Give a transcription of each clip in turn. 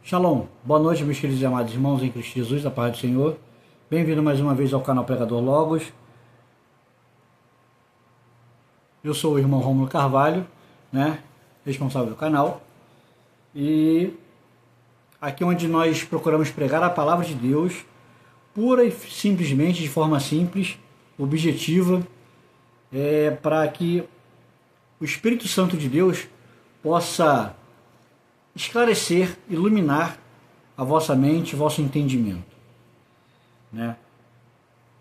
Shalom, boa noite meus queridos e amados irmãos em Cristo Jesus, da paz do Senhor. Bem-vindo mais uma vez ao canal Pregador Logos. Eu sou o irmão Rômulo Carvalho, responsável do canal. E aqui onde nós procuramos pregar a palavra de Deus, pura e simplesmente, de forma simples, objetiva, para que o Espírito Santo de Deus possa esclarecer, iluminar a vossa mente, o vosso entendimento.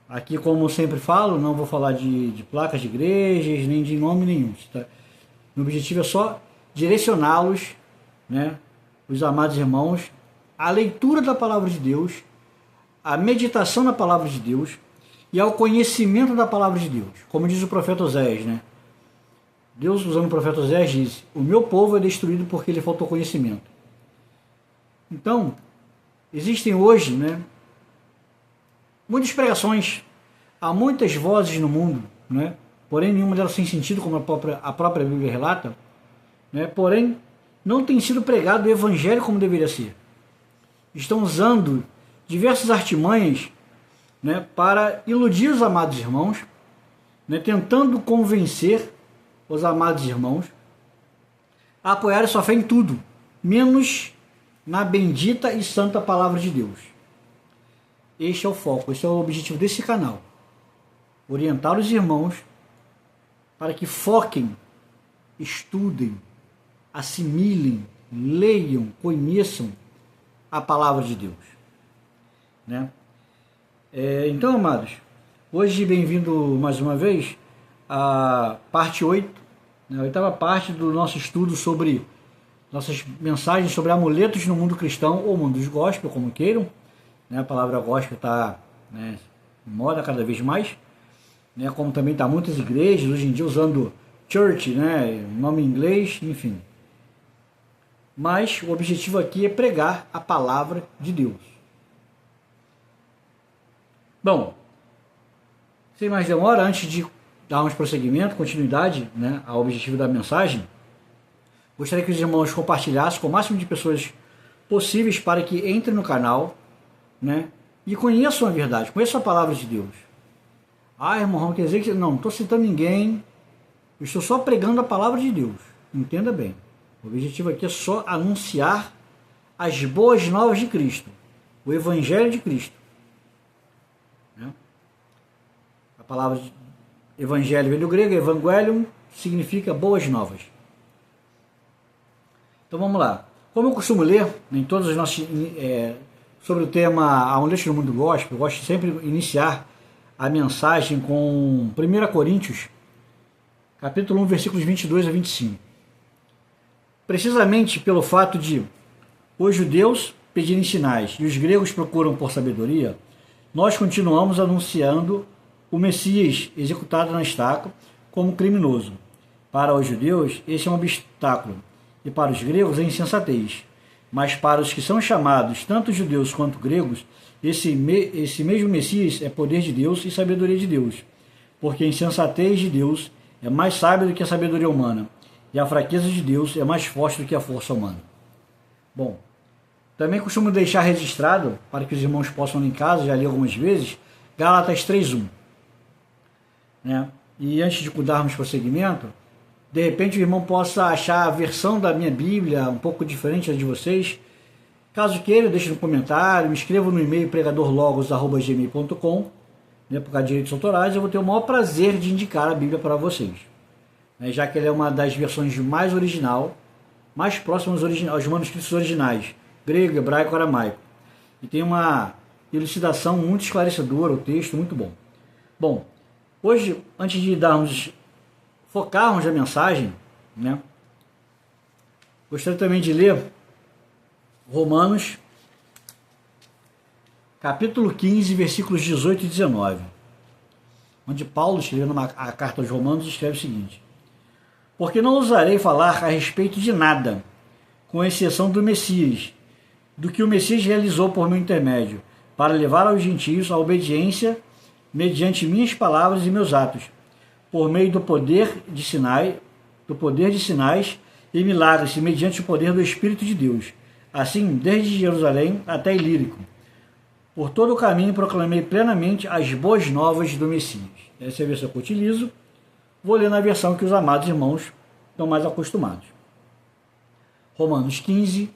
Aqui, como sempre falo, não vou falar de placas de igrejas, nem de nome nenhum. Tá? O objetivo é só direcioná-los, os amados irmãos, à leitura da palavra de Deus, à meditação na palavra de Deus e ao conhecimento da palavra de Deus. Como diz o profeta Oséias, Deus, usando o profeta Oséias, diz: o meu povo é destruído porque lhe faltou conhecimento. Então, existem hoje, muitas pregações, há muitas vozes no mundo, porém nenhuma delas tem sentido, como a própria Bíblia relata, porém não tem sido pregado o Evangelho como deveria ser. Estão usando diversas artimanhas para iludir os amados irmãos, tentando convencer os amados irmãos a apoiar sua fé em tudo, menos na bendita e santa palavra de Deus. Este é o foco, este é o objetivo desse canal. Orientar os irmãos para que foquem, estudem, assimilem, leiam, conheçam a palavra de Deus. Então, amados, hoje bem-vindo mais uma vez à parte 8, a oitava parte do nosso estudo sobre nossas mensagens sobre amuletos no mundo cristão ou mundo dos gospel, como queiram. A palavra gospel está em moda cada vez mais, como também está muitas igrejas hoje em dia usando church, nome em inglês, enfim. Mas o objetivo aqui é pregar a palavra de Deus. Bom, sem mais demora, antes de darmos prosseguimento, continuidade ao objetivo da mensagem, gostaria que os irmãos compartilhassem com o máximo de pessoas possíveis para que entrem no canal, e conheçam a verdade, conheçam a palavra de Deus. Irmão, quer dizer que não estou citando ninguém, eu estou só pregando a palavra de Deus. Entenda bem, o objetivo aqui é só anunciar as boas novas de Cristo, o Evangelho de Cristo. A palavra Evangelho vem do grego, Evangelium significa boas novas. Então vamos lá. Como eu costumo ler em todas as nossas sobre o tema Amuletos no Mundo Gospel, eu gosto sempre de iniciar a mensagem com 1 Coríntios, capítulo 1, versículos 22 a 25. Precisamente pelo fato de os judeus pedirem sinais e os gregos procuram por sabedoria, nós continuamos anunciando o Messias executado na estaca como criminoso. Para os judeus, esse é um obstáculo, e para os gregos é insensatez. Mas para os que são chamados, tanto judeus quanto gregos, esse mesmo Messias é poder de Deus e sabedoria de Deus, porque a insensatez de Deus é mais sábia do que a sabedoria humana, e a fraqueza de Deus é mais forte do que a força humana. Bom, também costumo deixar registrado, para que os irmãos possam ler em casa, já li algumas vezes, Gálatas 3:1. E antes de darmos prosseguimento, de repente o irmão possa achar a versão da minha Bíblia um pouco diferente da de vocês. Caso queira, deixe no comentário, me escreva no e-mail pregadorlogos@gmail.com, por causa de direitos autorais. Eu vou ter o maior prazer de indicar a Bíblia para vocês, já que ela é uma das versões mais original, mais próximas aos manuscritos originais, grego, hebraico, aramaico. E tem uma elucidação muito esclarecedora, o texto muito bom. Bom, hoje, antes de focarmos a mensagem, gostaria também de ler Romanos, capítulo 15, versículos 18 e 19, onde Paulo, escrevendo a carta aos Romanos, escreve o seguinte: porque não ousarei falar a respeito de nada, com exceção do Messias, do que o Messias realizou por meu intermédio, para levar aos gentios a obediência mediante minhas palavras e meus atos, por meio do poder de sinais e milagres, mediante o poder do Espírito de Deus, Assim, desde Jerusalém até Ilírico, por todo o caminho proclamei plenamente as boas novas do Messias. Essa é a versão que eu utilizo. Vou ler na versão que os amados irmãos estão mais acostumados. Romanos 15,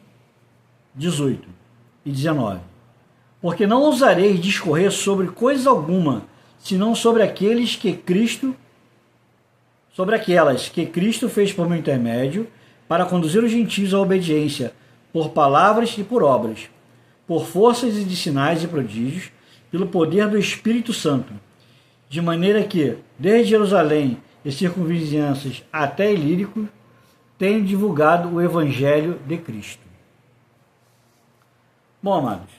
18 e 19. Porque não ousareis discorrer sobre coisa alguma, senão sobre aquelas que Cristo fez por meu intermédio, para conduzir os gentios à obediência, por palavras e por obras, por forças e de sinais e prodígios, pelo poder do Espírito Santo, de maneira que, desde Jerusalém e circunvizinhanças até Ilírico, tenho divulgado o Evangelho de Cristo. Bom, amados,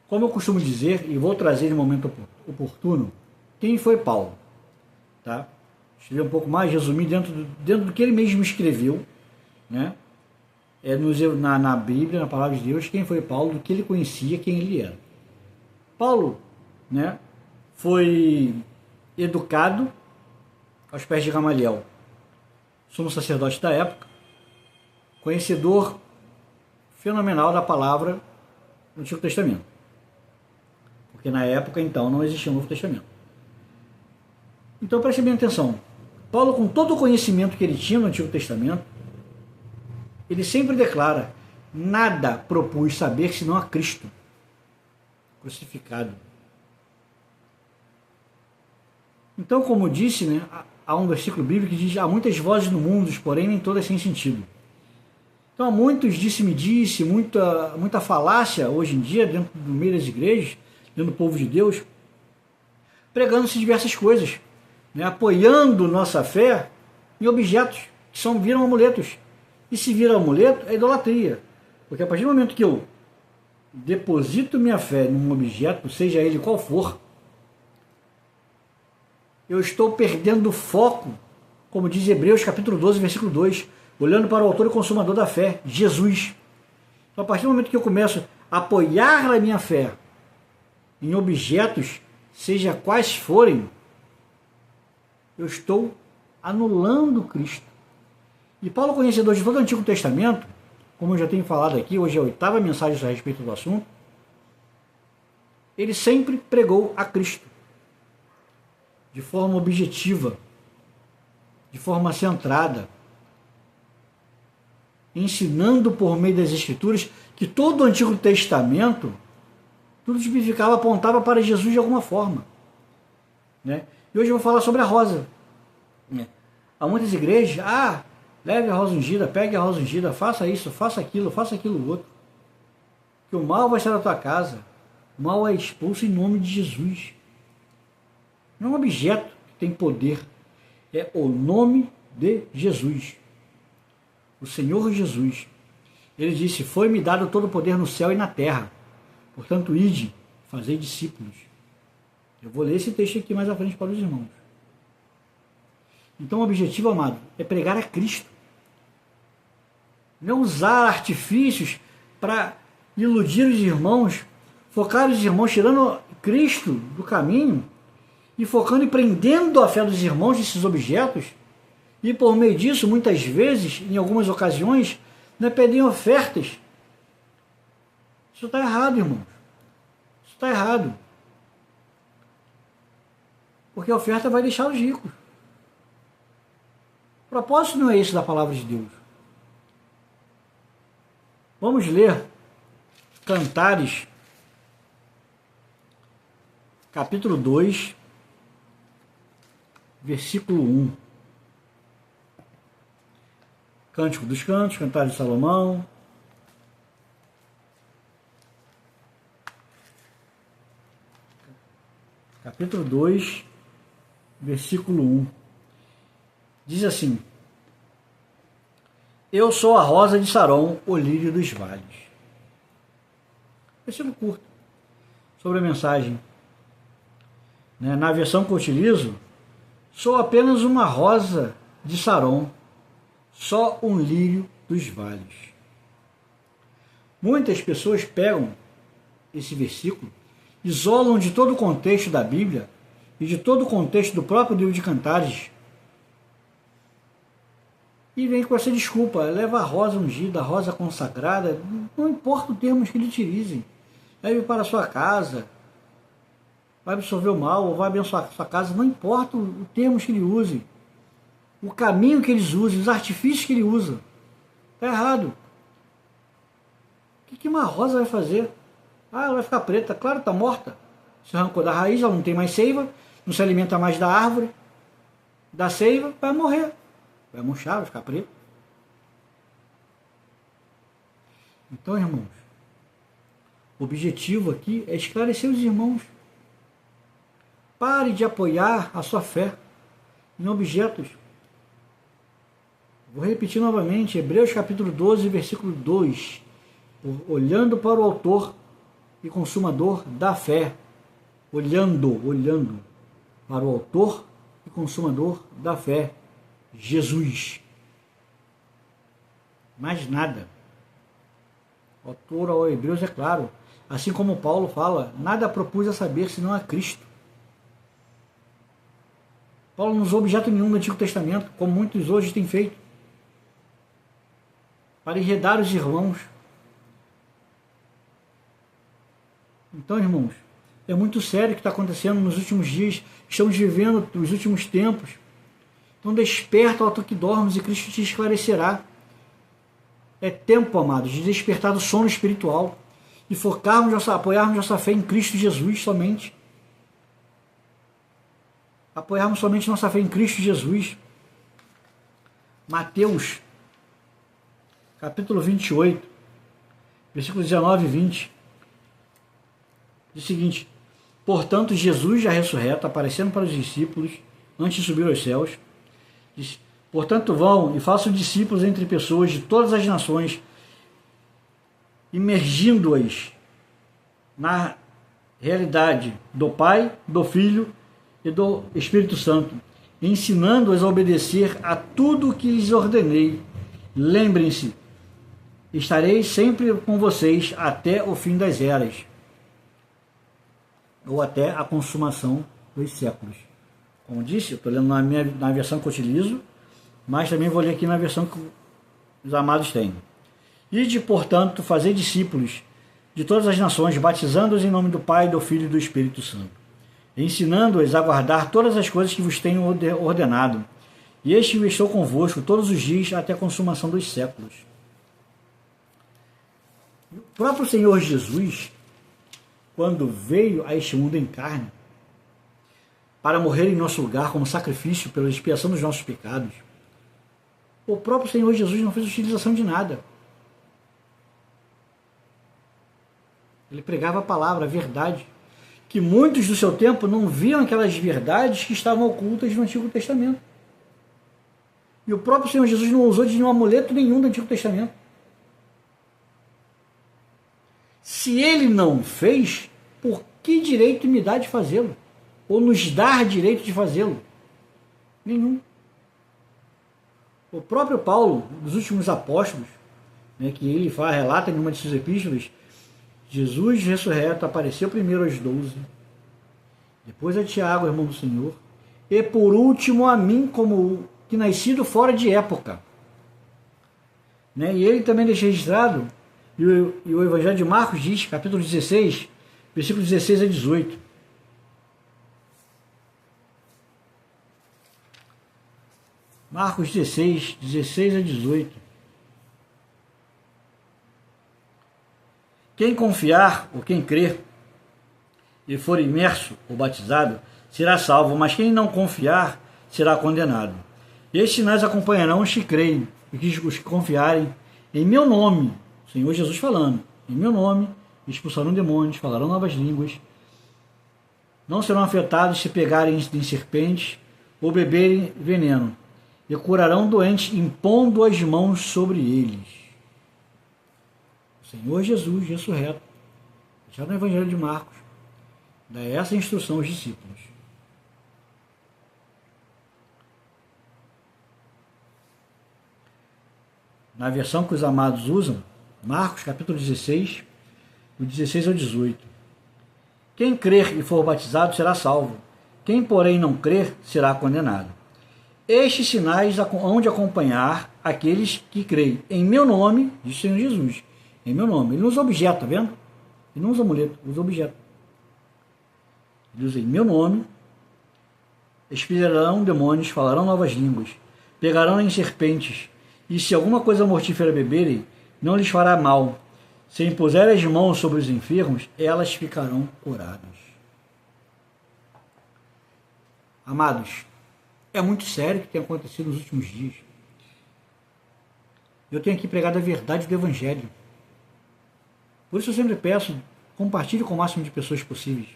como eu costumo dizer, e vou trazer em momento oportuno, quem foi Paulo? Tá? Escrevi um pouco mais, resumir dentro do que ele mesmo escreveu, né? Na Bíblia, na Palavra de Deus, quem foi Paulo, do que ele conhecia, quem ele era. Paulo, né, foi educado aos pés de Gamaliel, sumo sacerdote da época, conhecedor fenomenal da palavra no Antigo Testamento, porque na época, então, não existia o Novo Testamento. Então, preste bem atenção. Paulo, com todo o conhecimento que ele tinha no Antigo Testamento, ele sempre declara: nada propus saber senão a Cristo crucificado. Então, como disse, né, há um versículo bíblico que diz: há muitas vozes no mundo, porém nem todas sem sentido. Então, há muitos disse-me-disse, muita falácia hoje em dia dentro do meio das igrejas, dentro do povo de Deus, pregando-se diversas coisas, né, apoiando nossa fé em objetos que viram amuletos. E se vira amuleto, é idolatria. Porque a partir do momento que eu deposito minha fé num objeto, seja ele qual for, eu estou perdendo o foco, como diz Hebreus capítulo 12, versículo 2, olhando para o autor e consumador da fé, Jesus. Então, a partir do momento que eu começo a apoiar a minha fé em objetos, seja quais forem, eu estou anulando Cristo. E Paulo, conhecedor de todo o Antigo Testamento, como eu já tenho falado aqui, hoje é a 8ª mensagem a respeito do assunto, ele sempre pregou a Cristo, de forma objetiva, de forma centrada, ensinando por meio das Escrituras que todo o Antigo Testamento, tudo tipificava, apontava para Jesus de alguma forma, né? E hoje eu vou falar sobre a rosa. Há muitas igrejas, leve a rosa ungida, pegue a rosa ungida, faça isso, faça aquilo outro. Que o mal vai estar na tua casa. O mal é expulso em nome de Jesus. Não é um objeto que tem poder. É o nome de Jesus. O Senhor Jesus. Ele disse: foi-me dado todo o poder no céu e na terra. Portanto, ide, fazei discípulos. Eu vou ler esse texto aqui mais à frente para os irmãos. Então, o objetivo, amado, é pregar a Cristo. Não usar artifícios para iludir os irmãos, focar os irmãos, tirando Cristo do caminho e focando e prendendo a fé dos irmãos nesses objetos. E por meio disso, muitas vezes, em algumas ocasiões, pedem ofertas. Isso está errado, irmãos. Isso está errado. Porque a oferta vai deixar os ricos. O propósito não é esse da palavra de Deus. Vamos ler Cantares, capítulo 2, versículo 1. Cântico dos Cantos, Cantares de Salomão. Capítulo 2, versículo 1. Diz assim: eu sou a rosa de Saron, o lírio dos vales. Versículo curto sobre a mensagem. Na versão que eu utilizo, sou apenas uma rosa de Saron, só um lírio dos vales. Muitas pessoas pegam esse versículo, isolam de todo o contexto da Bíblia e de todo o contexto do próprio livro de Cantares e vem com essa desculpa, leva a rosa ungida, a rosa consagrada, não importa o termo que ele utilizem, leve para a sua casa, vai absorver o mal ou vai abençoar a sua casa, não importa o termo que ele use, o caminho que eles usem, os artifícios que ele usa, está errado. O que uma rosa vai fazer? Ah, ela vai ficar preta, claro, está morta, se arrancou da raiz, ela não tem mais seiva, não se alimenta mais da árvore, da seiva, vai morrer, vai murchar, vai ficar preto. Então, irmãos, o objetivo aqui é esclarecer os irmãos. Pare de apoiar a sua fé em objetos. Vou repetir novamente, Hebreus capítulo 12, versículo 2. Olhando para o autor e consumador da fé. Olhando para o autor e consumador da fé, Jesus. Mais nada. O autor ao Hebreus é claro. Assim como Paulo fala, nada propus a saber senão a Cristo. Paulo não usou objeto nenhum no Antigo Testamento, como muitos hoje têm feito, para enredar os irmãos. Então, irmãos, é muito sério o que está acontecendo nos últimos dias. Estamos vivendo os últimos tempos. Então desperta, ó tu que dormes, e Cristo te esclarecerá. É tempo, amados, de despertar do sono espiritual e apoiarmos nossa fé em Cristo Jesus somente. Apoiarmos somente nossa fé em Cristo Jesus. Mateus, capítulo 28, versículos 19 e 20. Diz o seguinte: portanto, Jesus já ressurreto, aparecendo para os discípulos, antes de subir aos céus, diz: portanto, vão e façam discípulos entre pessoas de todas as nações, imergindo-as na realidade do Pai, do Filho e do Espírito Santo, ensinando-as a obedecer a tudo o que lhes ordenei. Lembrem-se, estarei sempre com vocês até o fim das eras, ou até a consumação dos séculos. Como disse, eu estou lendo na versão que eu utilizo, mas também vou ler aqui na versão que os amados têm. Ide, portanto, fazer discípulos de todas as nações, batizando-os em nome do Pai, do Filho e do Espírito Santo, ensinando-os a guardar todas as coisas que vos tenho ordenado. E este eu estou convosco todos os dias até a consumação dos séculos. O próprio Senhor Jesus, quando veio a este mundo em carne, para morrer em nosso lugar como sacrifício pela expiação dos nossos pecados, o próprio Senhor Jesus não fez utilização de nada. Ele pregava a palavra, a verdade, que muitos do seu tempo não viam aquelas verdades que estavam ocultas no Antigo Testamento. E o próprio Senhor Jesus não usou de nenhum amuleto nenhum do Antigo Testamento. Se ele não fez, por que direito me dá de fazê-lo? Ou nos dar direito de fazê-lo? Nenhum. O próprio Paulo, dos últimos apóstolos, que ele relata em uma de suas epístolas, Jesus ressurreto apareceu primeiro aos 12, depois a Tiago, irmão do Senhor, e por último a mim, como que nascido fora de época. E ele também deixa registrado, e o Evangelho de Marcos diz, capítulo 16, versículos 16 a 18. Marcos 16, 16 a 18. Quem confiar ou quem crer e for imerso ou batizado será salvo, mas quem não confiar será condenado. Estes sinais acompanharão os que creem e os que confiarem em meu nome, Senhor Jesus falando, em meu nome expulsarão demônios, falarão novas línguas, não serão afetados se pegarem em serpentes ou beberem veneno, e curarão doentes impondo as mãos sobre eles. Senhor Jesus ressurreto, já no Evangelho de Marcos, dá essa instrução aos discípulos. Na versão que os amados usam, Marcos capítulo 16, do 16 ao 18. Quem crer e for batizado será salvo, quem porém não crer será condenado. Estes sinais hão de acompanhar aqueles que creem em meu nome, diz o Senhor Jesus, em meu nome. Ele não usa objeto, tá vendo? Ele não usa amuleto, usa objeto. Ele usa em meu nome, expelirão demônios, falarão novas línguas, pegarão em serpentes, e se alguma coisa mortífera beberem, não lhes fará mal. Se impuserem as mãos sobre os enfermos, elas ficarão curadas. Amados, é muito sério o que tem acontecido nos últimos dias. Eu tenho aqui pregado a verdade do Evangelho. Por isso eu sempre peço, compartilhe com o máximo de pessoas possíveis.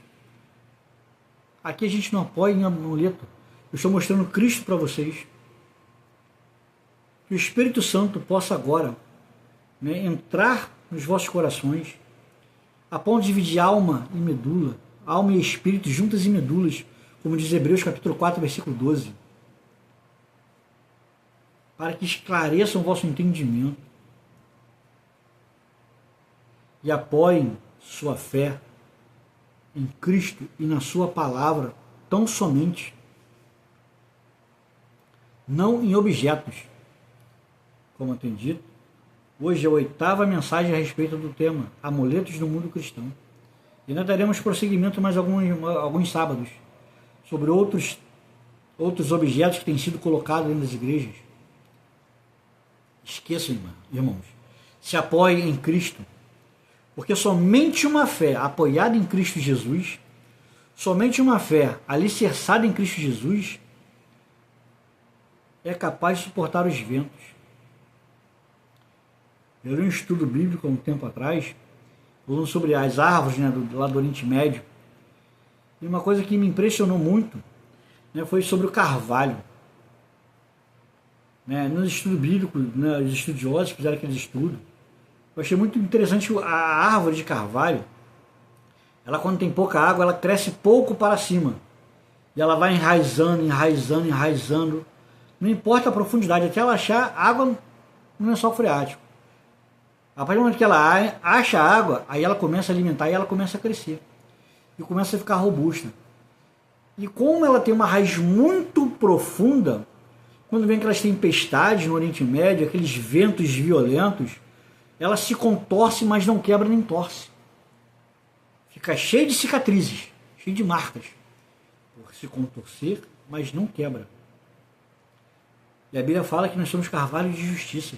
Aqui a gente não apoia em amuleto. Eu estou mostrando Cristo para vocês. Que o Espírito Santo possa agora, né, entrar nos vossos corações, a ponto de dividir alma e medula, alma e espírito juntas e medulas, como diz Hebreus capítulo 4, versículo 12, para que esclareçam o vosso entendimento e apoiem sua fé em Cristo e na sua palavra tão somente, não em objetos, como eu tenho dito. Hoje é a 8ª mensagem a respeito do tema amuletos no mundo cristão. E nós daremos prosseguimento mais alguns sábados sobre outros objetos que têm sido colocados dentro das igrejas. Esqueçam, irmãos, se apoiem em Cristo, porque somente uma fé apoiada em Cristo Jesus, somente uma fé alicerçada em Cristo Jesus é capaz de suportar os ventos. Eu li um estudo bíblico há um tempo atrás, falando sobre as árvores, né, lá do Oriente Médio. E uma coisa que me impressionou muito, né, foi sobre o carvalho. Né, nos estudos bíblicos, né, os estudiosos fizeram aqueles estudos. Eu achei muito interessante a árvore de carvalho. Ela, quando tem pouca água, ela cresce pouco para cima. E ela vai enraizando, enraizando, enraizando. Não importa a profundidade, até ela achar água no lençol freático. A partir do momento que ela acha água, aí ela começa a alimentar e ela começa a crescer. E começa a ficar robusta. E como ela tem uma raiz muito profunda, quando vem aquelas tempestades no Oriente Médio, aqueles ventos violentos, ela se contorce, mas não quebra nem torce. Fica cheia de cicatrizes, cheia de marcas. Por se contorcer, mas não quebra. E a Bíblia fala que nós somos carvalhos de justiça.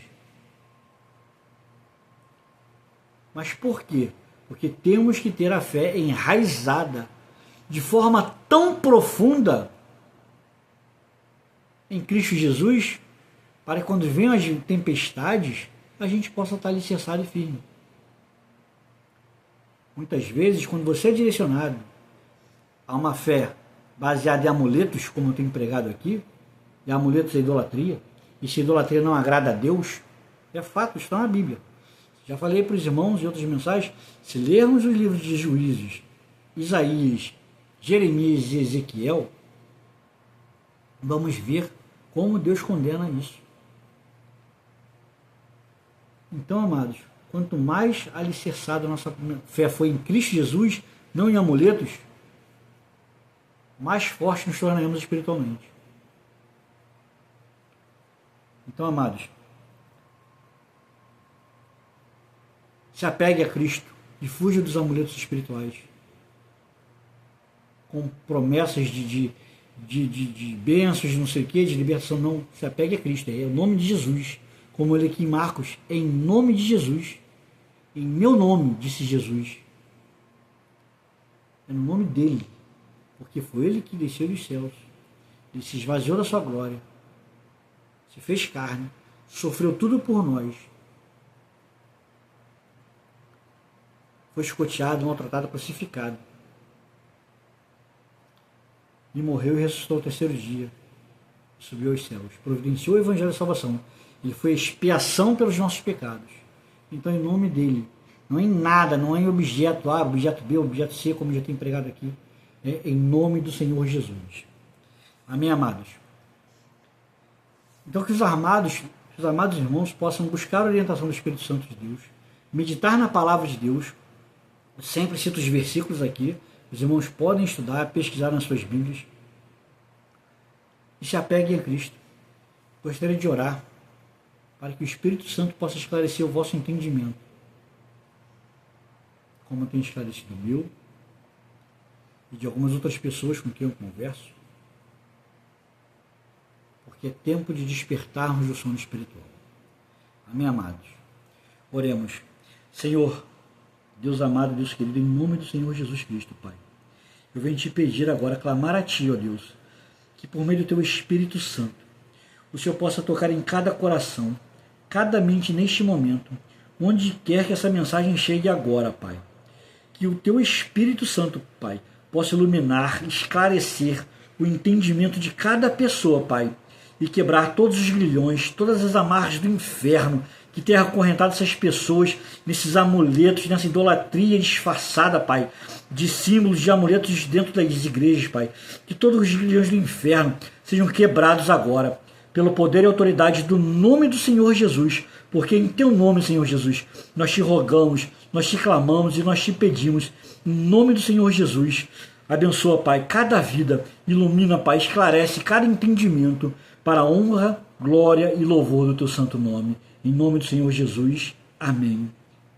Mas por quê? Porque temos que ter a fé enraizada de forma tão profunda em Cristo Jesus, para que quando venham as tempestades, a gente possa estar alicerçado e firme. Muitas vezes, quando você é direcionado a uma fé baseada em amuletos, como eu tenho pregado aqui, e amuletos é idolatria, e se idolatria não agrada a Deus, é fato, está na Bíblia. Já falei para os irmãos em outras mensagens, se lermos os livros de Juízes, Isaías, Jeremias e Ezequiel, vamos ver como Deus condena isso. Então, amados, quanto mais alicerçada a nossa fé foi em Cristo Jesus, não em amuletos, mais forte nos tornaremos espiritualmente. Então, amados, se apegue a Cristo e fuja dos amuletos espirituais, com promessas de bênçãos, de não sei o que, de libertação. Não, se apegue a Cristo, é o nome de Jesus, como ele aqui em Marcos, é em nome de Jesus, em meu nome, disse Jesus, é no nome dele, porque foi ele que desceu dos céus, ele se esvaziou da sua glória, se fez carne, sofreu tudo por nós, foi escoteado, maltratado, crucificado, e morreu e ressuscitou ao 3º dia, subiu aos céus, providenciou o evangelho da salvação, ele foi expiação pelos nossos pecados. Então, em nome dele, não é em nada, não é em objeto A, objeto B, objeto C, como já tem pregado aqui, é em nome do Senhor Jesus. Amém, amados? Então, que os amados irmãos possam buscar a orientação do Espírito Santo de Deus, meditar na palavra de Deus. Eu sempre cito os versículos aqui, os irmãos podem estudar, pesquisar nas suas Bíblias, e se apeguem a Cristo. Gostaria de orar. para que o Espírito Santo possa esclarecer o vosso entendimento, como tem esclarecido o meu e de algumas outras pessoas com quem eu converso, porque é tempo de despertarmos do sono espiritual. Amém, amados? Oremos. Senhor, Deus amado, Deus querido, em nome do Senhor Jesus Cristo, Pai, eu venho te pedir agora, clamar a Ti, ó Deus, que por meio do Teu Espírito Santo, o Senhor possa tocar em cada coração, cada mente neste momento, onde quer que essa mensagem chegue agora, Pai. Que o Teu Espírito Santo, Pai, possa iluminar, esclarecer o entendimento de cada pessoa, Pai, e quebrar todos os grilhões, todas as amarras do inferno que tem acorrentado essas pessoas nesses amuletos, nessa idolatria disfarçada, Pai, de símbolos, de amuletos dentro das igrejas, Pai. Que todos os grilhões do inferno sejam quebrados agora, pelo poder e autoridade do nome do Senhor Jesus, porque em Teu nome, Senhor Jesus, nós Te rogamos, nós Te clamamos e nós Te pedimos, em nome do Senhor Jesus. Abençoa, Pai, cada vida, ilumina, Pai, esclarece cada entendimento para a honra, glória e louvor do Teu santo nome. Em nome do Senhor Jesus. Amém.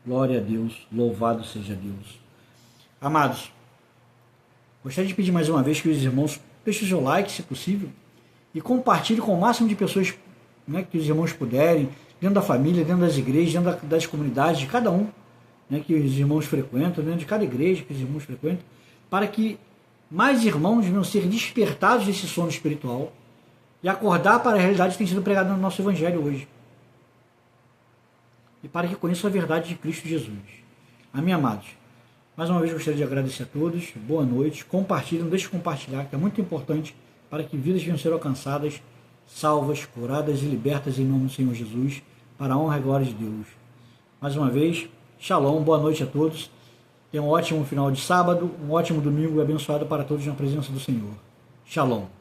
Glória a Deus. Louvado seja Deus. Amados, gostaria de pedir mais uma vez que os irmãos deixem o seu like, se possível, e compartilhem com o máximo de pessoas, né, que os irmãos puderem, dentro da família, dentro das igrejas, dentro das comunidades, de cada um, né, que os irmãos frequentam, dentro de cada igreja que os irmãos frequentam, para que mais irmãos venham ser despertados desse sono espiritual e acordar para a realidade que tem sido pregada no nosso Evangelho hoje. E para que conheçam a verdade de Cristo Jesus. Amém, amados? Mais uma vez gostaria de agradecer a todos. Boa noite. Compartilhem, não deixe de compartilhar, que é muito importante para que vidas venham ser alcançadas, salvas, curadas e libertas em nome do Senhor Jesus, para a honra e glória de Deus. Mais uma vez, shalom, boa noite a todos. Tenham um ótimo final de sábado, um ótimo domingo abençoado para todos na presença do Senhor. Shalom.